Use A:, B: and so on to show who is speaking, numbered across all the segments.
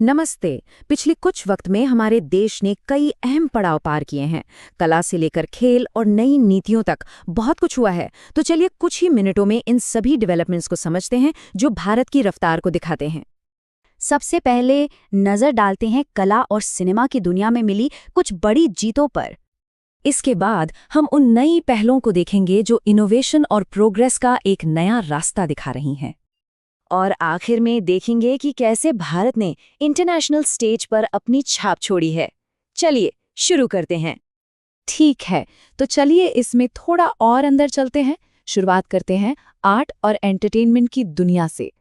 A: नमस्ते। पिछले कुछ वक्त में हमारे देश ने कई अहम पड़ाव पार किए हैं। कला से लेकर खेल और नई नीतियों तक बहुत कुछ हुआ है। तो चलिए कुछ ही मिनटों में इन सभी डेवलपमेंट्स को समझते हैं जो भारत की रफ्तार को दिखाते हैं।
B: सबसे पहले नजर डालते हैं कला और सिनेमा की दुनिया में मिली कुछ बड़ी जीतों पर।
A: इसके बाद हम उन नई पहलों को देखेंगे जो इनोवेशन और प्रोग्रेस का एक नया रास्ता दिखा रही हैं। और आखिर में देखेंगे कि कैसे भारत ने इंटरनेशनल स्टेज पर अपनी छाप छोड़ी है। चलिए शुरू करते हैं। ठीक है, तो चलिए इसमें थोड़ा और अंदर चलते हैं। शुरुआत करते हैं आर्ट और एंटरटेनमेंट की दुनिया से।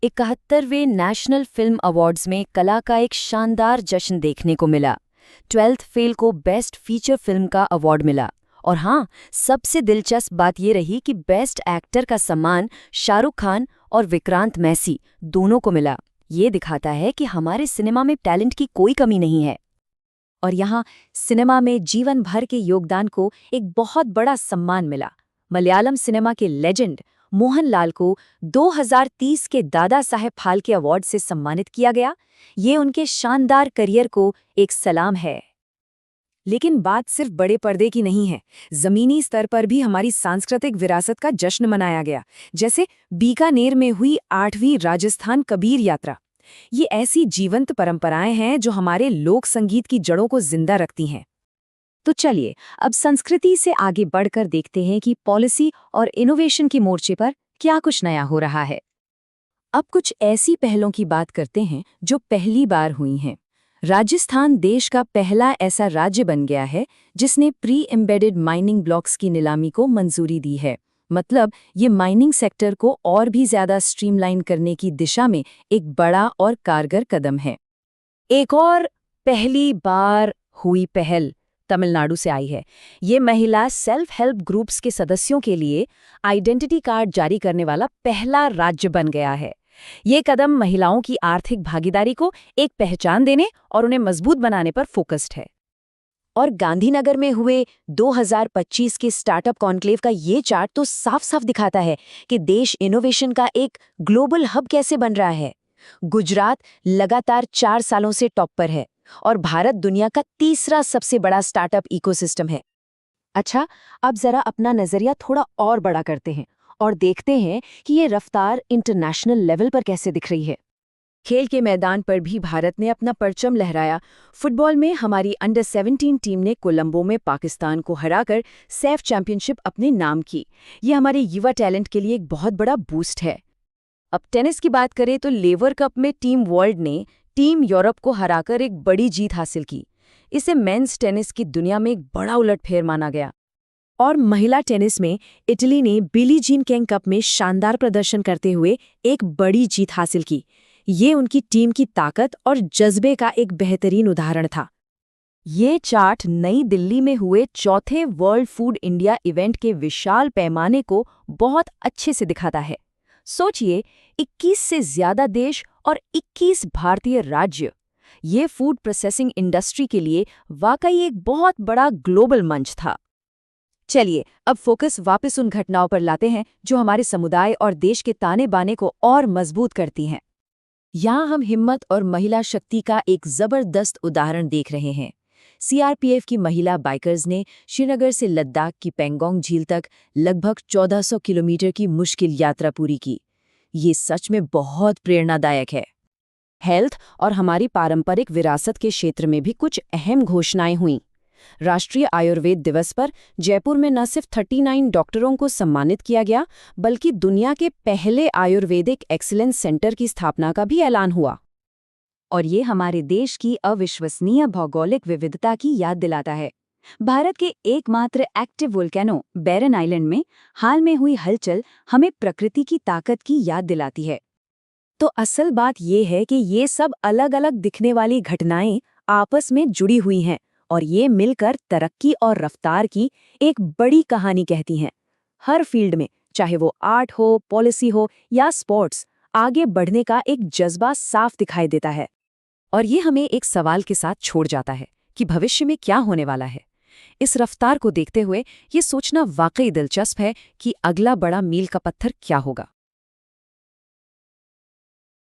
A: 71वें नेशनल फिल्म अवार्ड्स में कला का एक शानदार जश्न देखने को मिला। 12th फेल को बेस्ट फीचर फिल्म का अवार्ड मिला। और हाँ, सबसे दिलचस्प बात ये रही कि बेस्ट एक्टर का सम्मान शाहरुख खान और विक्रांत मैसी दोनों को मिला। ये दिखाता है कि हमारे सिनेमा में टैलेंट की कोई कमी नहीं है। और यहाँ सिनेमा में जीवन भर के योगदान को एक बहुत बड़ा सम्मान मिला। मलयालम सिनेमा के लेजेंड मोहनलाल को 2030 के दादा साहेब फाल्के अवार्ड से सम्मानित किया गया। ये उनके शानदार करियर को एक सलाम है। लेकिन बात सिर्फ बड़े पर्दे की नहीं है। जमीनी स्तर पर भी हमारी सांस्कृतिक विरासत का जश्न मनाया गया, जैसे बीकानेर में हुई 8वीं राजस्थान कबीर यात्रा। ये ऐसी जीवंत परंपराएं हैं जो हमारे लोक संगीत की जड़ों को जिंदा रखती हैं। तो चलिए अब संस्कृति से आगे बढ़कर देखते हैं कि पॉलिसी और इनोवेशन के मोर्चे पर क्या कुछ नया हो रहा है। अब कुछ ऐसी पहलों की बात करते हैं जो पहली बार हुई हैं। राजस्थान देश का पहला ऐसा राज्य बन गया है जिसने प्री एम्बेडेड माइनिंग ब्लॉक्स की नीलामी को मंजूरी दी है। मतलब ये माइनिंग सेक्टर को और भी ज्यादा स्ट्रीमलाइन करने की दिशा में एक बड़ा और कारगर कदम है। एक और पहली बार हुई पहल तमिलनाडु से आई है। ये महिला सेल्फ हेल्प ग्रुप्स के सदस्यों के लिए आइडेंटिटी कार्ड जारी करने वाला पहला राज्य बन गया है। ये कदम महिलाओं की आर्थिक भागीदारी को एक पहचान देने और उन्हें मजबूत बनाने पर फोकस्ड है। और गांधीनगर में हुए 2025 के स्टार्टअप कॉन्क्लेव का ये चार्ट तो साफ साफ दिखाता है कि देश इनोवेशन का एक ग्लोबल हब कैसे बन रहा है। गुजरात लगातार 4 सालों से टॉप पर है और भारत दुनिया का तीसरा सबसे बड़ा स्टार्टअप इकोसिस्टम है। अच्छा, अब जरा अपना नजरिया थोड़ा और बड़ा करते हैं और देखते हैं कि ये रफ्तार इंटरनेशनल लेवल पर कैसे दिख रही है। खेल के मैदान पर भी भारत ने अपना परचम लहराया। फुटबॉल में हमारी अंडर 17 टीम ने कोलंबो में पाकिस्तान को हराकर सैफ चैंपियनशिप अपने नाम की। ये हमारे युवा टैलेंट के लिए एक बहुत बड़ा बूस्ट है। अब टेनिस की बात करें तो लेवर कप में टीम वर्ल्ड ने टीम यूरोप को हराकर एक बड़ी जीत हासिल की। इसे मेंस टेनिस की दुनिया में एक बड़ा उलटफेर माना गया। और महिला टेनिस में इटली ने बिली जीन किंग कप में शानदार प्रदर्शन करते हुए एक बड़ी जीत हासिल की। ये उनकी टीम की ताकत और जज्बे का एक बेहतरीन उदाहरण था। ये चार्ट नई दिल्ली में हुए चौथे वर्ल्ड फूड इंडिया इवेंट के विशाल पैमाने को बहुत अच्छे से दिखाता है। सोचिए, 21 से ज्यादा देश और 21 भारतीय राज्य। ये फूड प्रोसेसिंग इंडस्ट्री के लिए वाकई एक बहुत बड़ा ग्लोबल मंच था। चलिए अब फोकस वापस उन घटनाओं पर लाते हैं जो हमारे समुदाय और देश के ताने बाने को और मजबूत करती हैं। यहाँ हम हिम्मत और महिला शक्ति का एक जबरदस्त उदाहरण देख रहे हैं। सीआरपीएफ की महिला बाइकर्स ने श्रीनगर से लद्दाख की पेंगोंग झील तक लगभग 1400 किलोमीटर की मुश्किल यात्रा पूरी की। ये सच में बहुत प्रेरणादायक है। हेल्थ और हमारी पारंपरिक विरासत के क्षेत्र में भी कुछ अहम घोषणाएं हुईं। राष्ट्रीय आयुर्वेद दिवस पर जयपुर में न सिर्फ 39 डॉक्टरों को सम्मानित किया गया, बल्कि दुनिया के पहले आयुर्वेदिक एक्सीलेंस सेंटर की स्थापना का भी ऐलान हुआ। और ये हमारे देश की अविश्वसनीय भौगोलिक विविधता की याद दिलाता है। भारत के एकमात्र एक्टिव वोल्केनो बैरन आइलैंड में हाल में हुई हलचल हमें प्रकृति की ताकत की याद दिलाती है। तो असल बात ये है कि ये सब अलग अलग दिखने वाली घटनाएं आपस में जुड़ी हुई हैं और ये मिलकर तरक्की और रफ्तार की एक बड़ी कहानी कहती हैं। हर फील्ड में, चाहे वो आर्ट हो, पॉलिसी हो या स्पोर्ट्स, आगे बढ़ने का एक जज्बा साफ दिखाई देता है। और ये हमें एक सवाल के साथ छोड़ जाता है कि भविष्य में क्या होने वाला है। इस रफ्तार को देखते हुए ये सोचना वाकई दिलचस्प है कि अगला बड़ा मील का पत्थर क्या होगा।